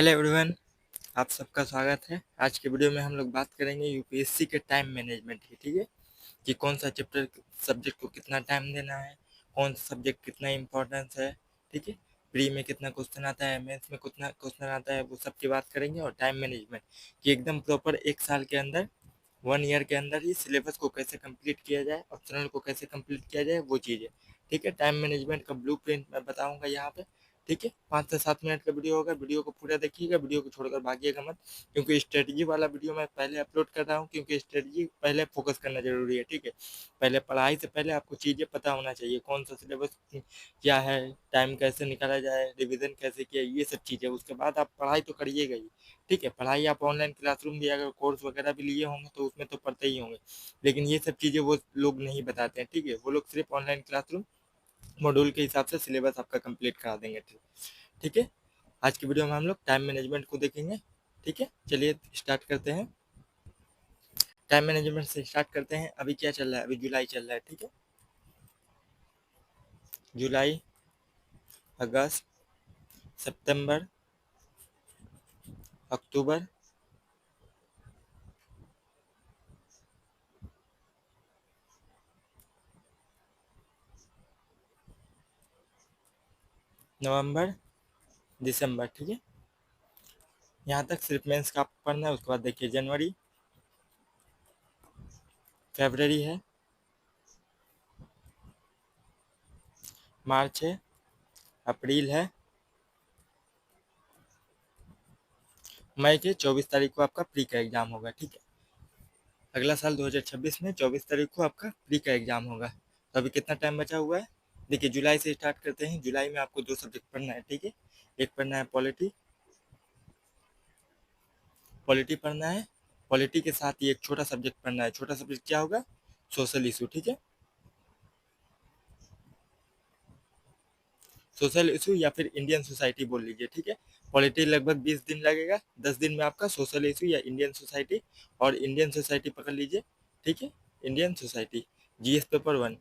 Hello everyone, आप सबका स्वागत है। आज के वीडियो में हम लोग बात करेंगे यूपीएससी के टाइम मैनेजमेंट की। ठीक है, कि कौन सा चैप्टर सब्जेक्ट को कितना टाइम देना है, कौन सा सब्जेक्ट कितना इम्पोर्टेंस है। ठीक है, प्री में कितना क्वेश्चन आता है, मेंस में कितना क्वेश्चन आता है, वो सब की बात करेंगे। और टाइम मैनेजमेंट कि एकदम प्रॉपर एक साल के अंदर, 1 ईयर के अंदर ही सिलेबस को कैसे कंप्लीट किया जाए, ऑप्शनल को कैसे कंप्लीट किया जाए, वो चीज़ है। ठीक है, टाइम मैनेजमेंट का ब्लूप्रिंट मैं बताऊंगा यहाँ पे। ठीक है, 5 से 7 मिनट का वीडियो होगा, वीडियो को पूरा देखिएगा, वीडियो को छोड़कर भागिएगा मत, क्योंकि स्ट्रेटजी वाला वीडियो मैं पहले अपलोड कर रहा हूँ, क्योंकि स्ट्रेटजी पहले फोकस करना जरूरी है। ठीक है, पहले पढ़ाई से पहले आपको चीज़ें पता होना चाहिए, कौन सा सिलेबस क्या है, टाइम कैसे निकाला जाए, रिविजन कैसे किया, ये सब चीज़ें। उसके बाद आप पढ़ाई तो करिएगा ही। ठीक है, पढ़ाई आप ऑनलाइन क्लासरूम भी अगर कोर्स वगैरह भी लिए होंगे तो उसमें तो पढ़ते ही होंगे, लेकिन ये सब चीज़ें वो लोग नहीं बताते हैं। ठीक है, वो लोग सिर्फ ऑनलाइन क्लासरूम मॉड्यूल के हिसाब से सिलेबस आपका कंप्लीट करा देंगे। ठीक है, आज की वीडियो में हम लोग टाइम मैनेजमेंट को देखेंगे। ठीक है, चलिए स्टार्ट करते हैं। टाइम मैनेजमेंट से स्टार्ट करते हैं। अभी क्या चल रहा है? अभी जुलाई चल रहा है। ठीक है, जुलाई, अगस्त, सितंबर, अक्टूबर, नवंबर, दिसंबर। ठीक है, यहाँ तक सिर्फ मेंस का आपको पढ़ना है। उसके बाद देखिए जनवरी, फरवरी है, मार्च है, अप्रैल है, मई के 24 तारीख को आपका प्री का एग्जाम होगा। ठीक है, अगला साल 2026 में 24 तारीख को आपका प्री का एग्जाम होगा। तो अभी कितना टाइम बचा हुआ है? देखिए, जुलाई से स्टार्ट करते हैं। जुलाई में आपको 2 सब्जेक्ट पढ़ना है। ठीक है, एक पढ़ना है पॉलिटी, पॉलिटी पढ़ना है। पॉलिटी के साथ ही एक छोटा सब्जेक्ट पढ़ना है। छोटा सब्जेक्ट क्या होगा? Social issue. ठीक है, सोशल इशू या फिर इंडियन सोसाइटी बोल लीजिए। ठीक है, पॉलिटी लगभग 20 दिन लगेगा, 10 दिन में आपका सोशल इशू या इंडियन सोसाइटी, और इंडियन सोसाइटी पकड़ लीजिए। ठीक है, Indian society, GS paper 1,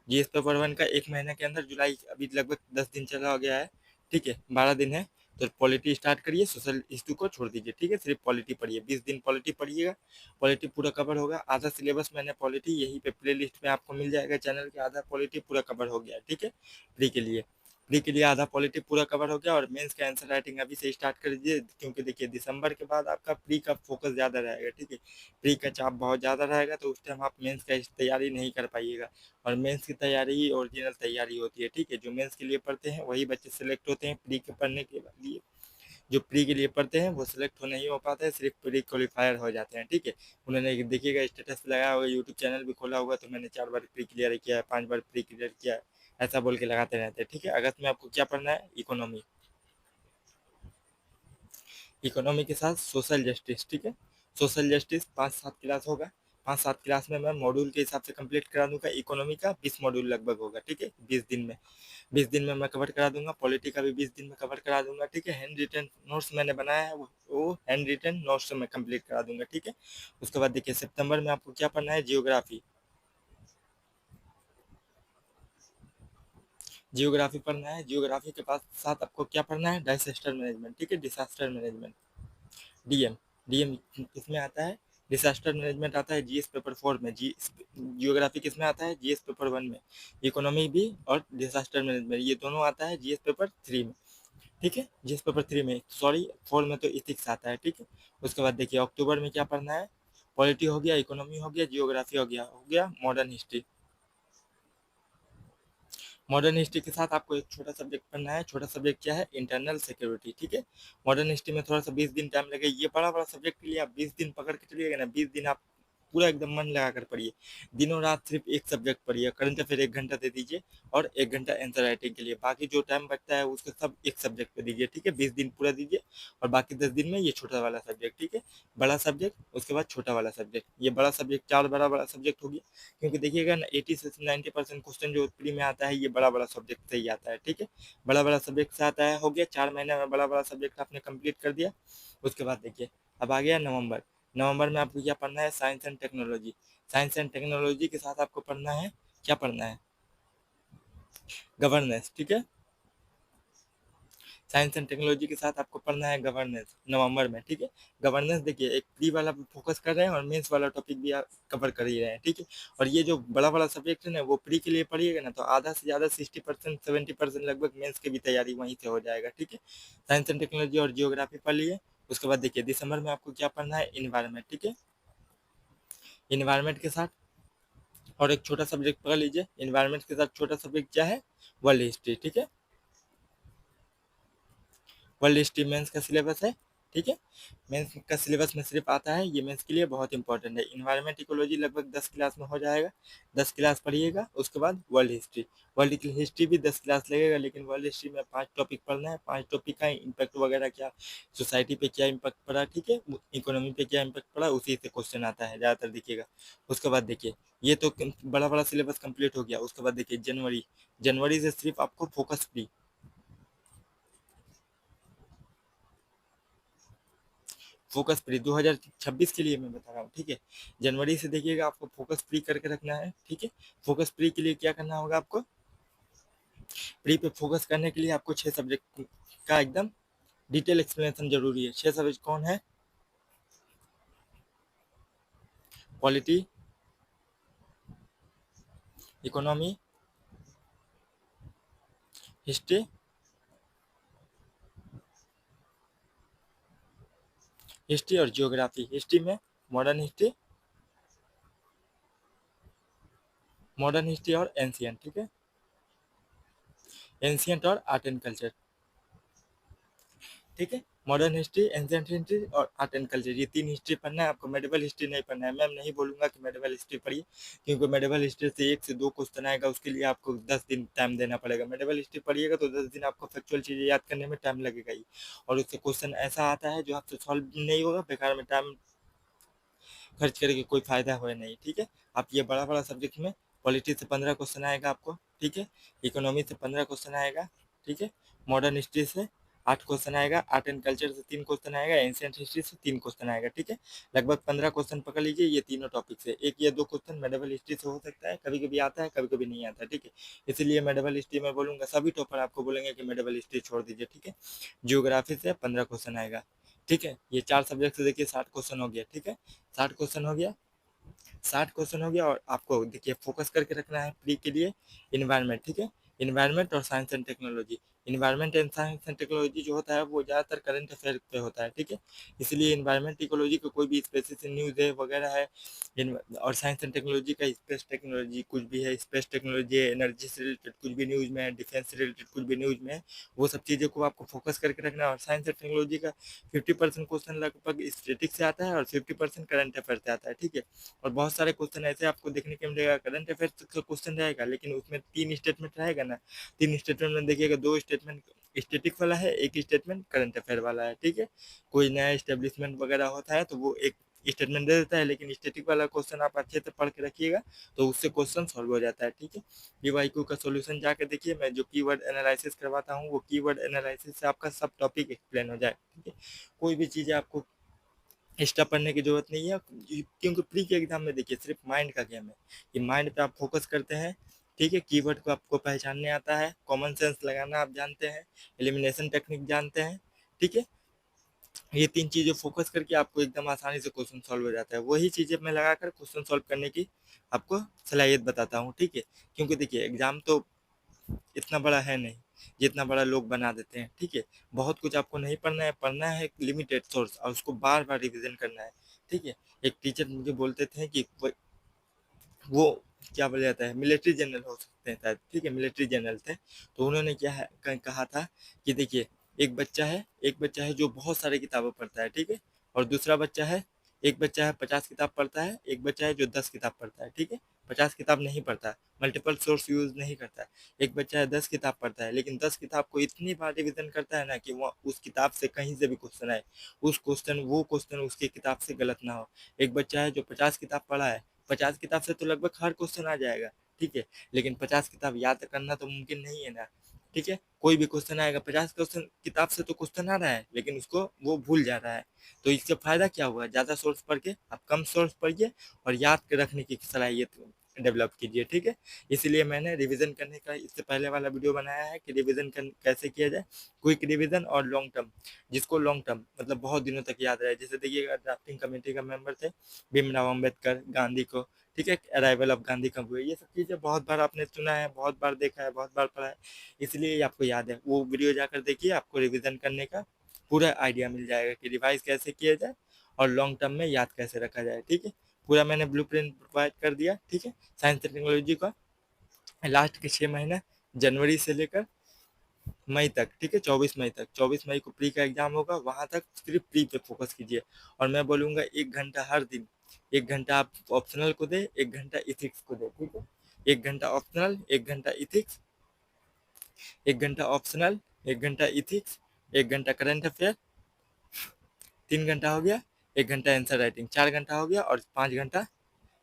GS paper 1 का 1 महीने के अंदर, जुलाई अभी लगभग 10 दिन चला गया है। ठीक है, 12 दिन है। तो पॉलिटी स्टार्ट करिए, सोशल इशू को छोड़ दीजिए। ठीक है, सिर्फ पॉलिटी पढ़िए, 20 दिन पॉलिटी पढ़िएगा, पॉलिटी पूरा कवर होगा। आधा सिलेबस मैंने पॉलिटी यहीं पे प्ले लिस्ट में आपको मिल जाएगा चैनल के, आधा पॉलिटी पूरा कवर हो गया। ठीक है, प्री के लिए, प्री के लिए आधा पॉलिटी पूरा कवर हो गया। और मेंस का आंसर राइटिंग अभी से स्टार्ट कर दीजिए, क्योंकि देखिए दिसंबर के बाद आपका प्री का फोकस ज़्यादा रहेगा। ठीक है, प्री का चाप बहुत ज़्यादा रहेगा, तो उस टाइम आप मेंस का तैयारी नहीं कर पाइएगा। और मेंस की तैयारी ही ओरिजिनल तैयारी होती है। ठीक है, जो मेंस के लिए पढ़ते हैं वही बच्चे सेलेक्ट होते हैं प्री के पढ़ने के लिए। जो प्री के लिए पढ़ते हैं वो सिलेक्ट हो नहीं हो पाते हैं, सिर्फ प्री क्वालिफायर हो जाते हैं। ठीक है, उन्होंने देखिएगा स्टेटस लगाया होगा, यूट्यूब चैनल भी खोला होगा, तो मैंने 4 बार प्री क्लियर किया है, 5 बार प्री क्लियर किया है, ऐसा बोल के लगाते रहते हैं। ठीक है, अगस्त में आपको क्या पढ़ना है? इकोनॉमी, इकोनॉमी के साथ सोशल जस्टिस। ठीक है, सोशल जस्टिस 5-7 क्लास होगा, 5-7 क्लास में मैं मॉड्यूल के हिसाब से कंप्लीट करा दूंगा। इकोनॉमी का 20 मॉड्यूल लगभग होगा। ठीक है, 20 दिन में, 20 दिन में मैं कवर करा दूंगा। पॉलिटी का भी 20 दिन में कवर करा दूंगा। ठीक है, हैंड रिटन नोट्स मैंने बनाया है, वो हैंड रिटन नोट्स मैं कंप्लीट करा दूंगा। ठीक है, उसके बाद देखिए सितंबर में आपको क्या पढ़ना है? जियोग्राफी, जियोग्राफी पढ़ना है। जियोग्राफी के पास साथ आपको क्या पढ़ना है? Disaster management. ठीक है, डिसास्टर मैनेजमेंट, डीएम, डीएम किसमें आता है? डिसास्टर मैनेजमेंट आता है जीएस पेपर 4 में। जी, जियोग्राफी किसमें आता है? जीएस पेपर 1 में। इकोनॉमी भी और डिसास्टर मैनेजमेंट ये दोनों आता है जीएस पेपर 3 में। ठीक है, जीएस पेपर 3 में, सॉरी 4 में तो इथिक्स आता है। ठीक है, उसके बाद देखिए अक्टूबर में क्या पढ़ना है? पॉलिटी हो गया, इकोनॉमी हो गया, जियोग्राफी हो गया मॉडर्न हिस्ट्री। मॉडर्न हिस्ट्री के साथ आपको एक छोटा सब्जेक्ट पढ़ना है। छोटा सब्जेक्ट क्या है? Internal security. ठीक है, मॉडर्न हिस्ट्री में थोड़ा सा 20 दिन टाइम लगेगा। ये बड़ा बड़ा सब्जेक्ट के लिए आप 20 दिन पकड़ के चलिएगा ना, 20 दिन आप पूरा एकदम मन लगा कर पढ़िए, दिनों रात सिर्फ एक सब्जेक्ट पढ़िए। करंट अफेयर 1 घंटा दे दीजिए, और 1 घंटा आंसर राइटिंग के लिए, बाकी जो टाइम बचता है उसको सब एक सब्जेक्ट पे दीजिए। ठीक है, 20 दिन पूरा दीजिए, और बाकी 10 दिन में ये छोटा वाला सब्जेक्ट। ठीक है, बड़ा सब्जेक्ट उसके बाद छोटा वाला सब्जेक्ट, ये बड़ा सब्जेक्ट 4 बड़ा बड़ा सब्जेक्ट हो गया। क्योंकि देखिएगा ना 80 से 90% क्वेश्चन जो प्री में आता है ये बड़ा बड़ा सब्जेक्ट से ही आता है। ठीक है, बड़ा बड़ा सब्जेक्ट से आता है। हो गया 4 महीने में बड़ा बड़ा सब्जेक्ट आपने कंप्लीट कर दिया। उसके बाद देखिए अब आ गया नवंबर। नवंबर में आपको क्या पढ़ना है? Science and technology. Science and technology के साथ आपको पढ़ना है, क्या पढ़ना है? गवर्नेंस। ठीक है, साइंस एंड टेक्नोलॉजी के साथ आपको पढ़ना है गवर्नेंस नवंबर में, ठीक है। गवर्नेंस देखिए एक प्री वाला पे फोकस कर रहे हैं और मेंस वाला टॉपिक भी आप कवर कर ही रहे हैं, ठीक है। और ये जो बड़ा बड़ा सब्जेक्ट है ना वो प्री के लिए पढ़िएगा ना तो आधा से ज़्यादा 60% 70% लगभग मेंस की भी तैयारी वहीं से हो जाएगा, ठीक है। साइंस एंड टेक्नोलॉजी और जियोग्राफी पढ़ लिए। उसके बाद देखिए दिसंबर में आपको क्या पढ़ना है, इन्वायरमेंट, ठीक है। इन्वायरमेंट के साथ और एक छोटा सब्जेक्ट पढ़ लीजिए। इन्वायरमेंट के साथ छोटा सब्जेक्ट क्या है, वर्ल्ड हिस्ट्री, ठीक है। वर्ल्ड हिस्ट्री मेंस का सिलेबस है, ठीक है। मेंस का सिलेबस में सिर्फ आता है, ये मेंस के लिए बहुत इंपॉर्टेंट है। इन्वायरमेंट इकोलॉजी लगभग 10 क्लास में हो जाएगा, 10 क्लास पढ़िएगा। उसके बाद वर्ल्ड हिस्ट्री, वर्ल्ड हिस्ट्री भी 10 क्लास लगेगा, लेकिन वर्ल्ड हिस्ट्री में 5 टॉपिक पढ़ना है। 5 टॉपिक का इम्पैक्ट वगैरह क्या, सोसाइटी पे क्या इम्पैक्ट पड़ा, ठीक है, इकोनॉमी पे क्या इम्पैक्ट पड़ा, उसी से क्वेश्चन आता है ज़्यादातर, देखिएगा। उसके बाद देखिए ये तो बड़ा बड़ा सिलेबस कंप्लीट हो गया। उसके बाद देखिए जनवरी, जनवरी से सिर्फ आपको फोकस फ्री, फोकस फ्री 2026 के लिए मैं बता रहा हूँ, ठीक है। जनवरी से देखिएगा आपको फोकस फ्री करके रखना है, ठीक है। फोकस फ्री के लिए क्या करना होगा आपको, प्री पे फोकस करने के लिए आपको 6 सब्जेक्ट का एकदम डिटेल एक्सप्लेनेशन जरूरी है। 6 सब्जेक्ट कौन है, पॉलिटी, इकोनॉमी, हिस्ट्री, हिस्ट्री और जियोग्राफी। हिस्ट्री में मॉडर्न हिस्ट्री, मॉडर्न हिस्ट्री और एंशियंट, ठीक है। एंशियंट और आर्ट एंड कल्चर, ठीक है। मॉडर्न हिस्ट्री, एंशिएंट हिस्ट्री और आर्ट एंड कल्चर, ये 3 हिस्ट्री पढ़ना है आपको। मेडिवल हिस्ट्री नहीं पढ़ना है। मैं नहीं बोलूंगा कि मेडिवल हिस्ट्री पढ़िए, क्योंकि मेडिवल हिस्ट्री से 1 से 2 क्वेश्चन आएगा, उसके लिए आपको 10 दिन टाइम देना पड़ेगा। मेडिवल हिस्ट्री पढ़िएगा तो 10 दिन आपको फैक्चुअल चीज़ें याद करने में टाइम लगेगा ही, और उससे क्वेश्चन ऐसा आता है जो आपसे सॉल्व नहीं होगा, बेकार में टाइम खर्च करके कोई फायदा हुआ नहीं, ठीक है। आप ये बड़ा बड़ा सब्जेक्ट में पॉलिटी से 15 क्वेश्चन आएगा आपको, ठीक है। इकोनॉमी से 15 क्वेश्चन आएगा, ठीक है। मॉडर्न हिस्ट्री से 8 क्वेश्चन आएगा, आर्ट एंड कल्चर से 3 क्वेश्चन आएगा, एंशियंट हिस्ट्री से 3 क्वेश्चन आएगा, ठीक है। लगभग 15 क्वेश्चन पकड़ लीजिए ये तीनों टॉपिक से। 1 या 2 क्वेश्चन मेडिवल हिस्ट्री से हो सकता है, कभी कभी आता है, कभी कभी नहीं आता, ठीक है। इसीलिए मेडिवल हिस्ट्री में बोलूंगा, सभी टॉपर आपको बोलेंगे कि मेडिवल हिस्ट्री छोड़ दीजिए, ठीक है। जियोग्राफी से 15 क्वेश्चन आएगा, ठीक है। ये 4 सब्जेक्ट से देखिए 60 क्वेश्चन हो गया, ठीक है। 60 क्वेश्चन हो गया, 60 क्वेश्चन हो गया। और आपको देखिए फोकस करके रखना है प्री के लिए इन्वायरमेंट, ठीक है। इन्वायरमेंट और science and technology, environment and science and technology जो होता है वो ज़्यादातर करंट अफेयर पे होता है, ठीक है। इसलिए इन्वायरमेंट इकोलॉजी का कोई भी स्पेसिफिक न्यूज़ है वगैरह है, और साइंस एंड टेक्नोलॉजी का स्पेस टेक्नोलॉजी कुछ भी है, स्पेस टेक्नोलॉजी है, एनर्जी से रिलेटेड कुछ भी न्यूज़ में है, डिफेंस से रिलेटेड कुछ भी न्यूज़ में है, वो सब चीज़ों को आपको फोकस करके रखना है। और साइंस एंड टेक्नोलॉजी का 50% क्वेश्चन लगभग स्टेटिक से आता है और 50% करंट अफेयर से आता है, ठीक है। और बहुत सारे क्वेश्चन ऐसे आपको देखने को मिलेगा, करंट अफेयर्स का क्वेश्चन रहेगा लेकिन उसमें 3 स्टेटमेंट रहेगा ना, 3 स्टेटमेंट में देखिएगा 2 स्टेटमेंट स्टेटिक वाला है, एक स्टेटमेंट करंट अफेयर वाला है, ठीक है। कोई नया स्टेब्लिशमेंट वगैरह होता है तो वो एक स्टेटमेंट दे देता है, लेकिन स्टेटिक वाला क्वेश्चन आप अच्छे से पढ़ के रखिएगा तो उससे क्वेश्चन सॉल्व हो जाता है, ठीक है। पीवाईक्यू का सॉल्यूशन जाके देखिए, मैं जो कीवर्ड एनालिसिस करवाता हूँ वो कीवर्ड एनालिसिस से आपका सब टॉपिक एक्सप्लेन हो जाए, ठीक है। कोई भी चीज़ें आपको एक्स्ट्रा पढ़ने की जरूरत नहीं है, क्योंकि प्री के एग्जाम में देखिए सिर्फ माइंड का गेम है। ये माइंड पे आप फोकस करते हैं, ठीक है। कीवर्ड को आपको पहचानने आता है, कॉमन सेंस लगाना आप जानते हैं, एलिमिनेशन टेक्निक जानते हैं, ठीक है। ये 3 चीज़ें फोकस करके आपको एकदम आसानी से क्वेश्चन सॉल्व हो जाता है। वही चीज़ें मैं लगाकर क्वेश्चन सॉल्व करने की आपको सलाहियत बताता हूँ, ठीक है। क्योंकि देखिए एग्जाम तो इतना बड़ा है नहीं जितना बड़ा लोग बना देते हैं, ठीक है। बहुत कुछ आपको नहीं पढ़ना है, पढ़ना है एक लिमिटेड सोर्स और उसको बार बार रिवीजन करना है, ठीक है। एक टीचर मुझे बोलते थे कि वो क्या बोला जाता है, मिलिट्री जनरल हो सकते हैं शायद, ठीक है, मिलिट्री जनरल थे। तो उन्होंने क्या है कहा था कि देखिए एक बच्चा है जो बहुत सारी किताबें पढ़ता है, ठीक है। और दूसरा बच्चा है, एक बच्चा है 50 किताब पढ़ता है, एक बच्चा है जो 10 किताब पढ़ता है, ठीक है। 50 किताब नहीं पढ़ता, मल्टीपल सोर्स यूज नहीं करता है। एक बच्चा है 10 किताब पढ़ता है, लेकिन 10 किताब को इतनी बार रिविजन करता है ना कि वो उस किताब से कहीं से भी क्वेश्चन आए, वो क्वेश्चन उसकी किताब से गलत ना हो। एक बच्चा है जो 50 किताब पढ़ा है, 50 किताब से तो लगभग हर क्वेश्चन आ जाएगा, ठीक है। लेकिन 50 किताब याद करना तो मुमकिन नहीं है ना, ठीक है। कोई भी क्वेश्चन आएगा, 50 क्वेश्चन किताब से तो क्वेश्चन आ रहा है लेकिन उसको वो भूल जा रहा है। तो इससे फायदा क्या हुआ, ज़्यादा सोर्स पढ़ के आप कम सोर्स पढ़िए और याद के रखने की सलाहियत डेवलप कीजिए, ठीक है। इसीलिए मैंने रिवीजन करने का इससे पहले वाला वीडियो बनाया है कि रिवीजन कैसे किया जाए, क्विक रिवीजन और लॉन्ग टर्म, जिसको लॉन्ग टर्म मतलब बहुत दिनों तक याद रहे। जैसे देखिएगा ड्राफ्टिंग कमेटी का मेंबर थे भीमराव अम्बेडकर, गांधी को, ठीक है, अराइवल ऑफ गांधी कब हुए, ये सब चीज़ें बहुत बार आपने सुना है, बहुत बार देखा है, बहुत बार पढ़ा है, इसलिए आपको याद है। वो वीडियो जाकर देखिए, आपको रिविजन करने का पूरा आइडिया मिल जाएगा कि रिवाइज कैसे किया जाए और लॉन्ग टर्म में याद कैसे रखा जाए, ठीक है। पूरा मैंने ब्लूप्रिंट प्रोवाइड कर दिया, ठीक है। साइंस एंड टेक्नोलॉजी का लास्ट के 6 महीने, जनवरी से लेकर मई तक, ठीक है, 24 मई तक, 24 मई को प्री का एग्जाम होगा, वहां तक सिर्फ प्री पे फोकस कीजिए। और मैं बोलूंगा 1 घंटा हर दिन, 1 घंटा आप ऑप्शनल को दे, 1 घंटा इथिक्स को दे, ठीक है। 1 घंटा ऑप्शनल, 1 घंटा इथिक्स, 1 घंटा ऑप्शनल, 1 घंटा इथिक्स, 1 घंटा करंट अफेयर, 3 घंटा हो गया, 1 घंटा आंसर राइटिंग, 4 घंटा हो गया, और 5 घंटा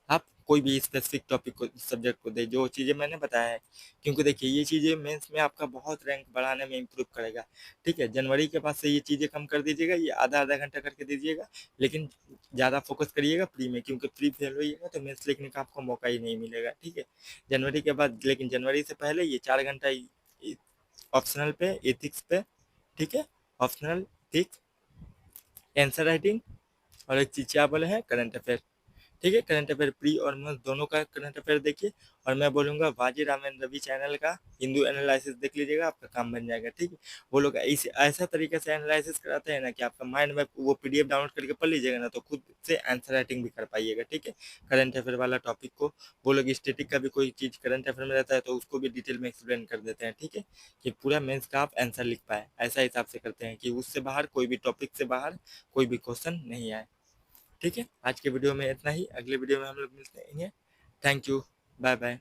आप कोई भी स्पेसिफिक टॉपिक को, सब्जेक्ट को दे, जो चीज़ें मैंने बताया है। क्योंकि देखिए ये चीज़ें मेंस में आपका बहुत रैंक बढ़ाने में इम्प्रूव करेगा, ठीक है। जनवरी के बाद से ये चीज़ें कम कर दीजिएगा, ये आधा आधा घंटा करके दीजिएगा, लेकिन ज़्यादा फोकस करिएगा प्री में, क्योंकि प्री फेल होइएगा तो मेंस लिखने का आपको मौका ही नहीं मिलेगा, ठीक है। जनवरी के बाद, लेकिन जनवरी से पहले ये 4 घंटा ऑप्शनल पे, एथिक्स पे, ठीक है, ऑप्शनल एथिक्स, आंसर राइटिंग, और एक चीज़ क्या बोले हैं, करंट अफेयर, ठीक है। करंट अफेयर प्री और मेंस दोनों का करंट अफेयर देखिए। और मैं बोलूंगा वाजी रामेन रवि चैनल का हिंदू एनालिसिस देख लीजिएगा, आपका काम बन जाएगा, ठीक है। वो लोग ऐसे ऐसा तरीके से एनालिसिस कराते हैं ना कि आपका माइंड में वो पीडीएफ डाउनलोड करके पढ़ लीजिएगा ना, तो खुद से आंसर राइटिंग भी कर पाइएगा, ठीक है। करंट अफेयर वाला टॉपिक को वो लोग स्टेटिक का भी कोई चीज़ करंट अफेयर में रहता है तो उसको भी डिटेल में एक्सप्लेन कर देते हैं, ठीक है, कि पूरा मेंस का आप आंसर लिख पाए। ऐसा हिसाब से करते हैं कि उससे बाहर कोई भी टॉपिक से बाहर कोई भी क्वेश्चन नहीं आए, ठीक है। आज के वीडियो में इतना ही, अगले वीडियो में हम लोग मिलते हैं। Thank you, bye bye.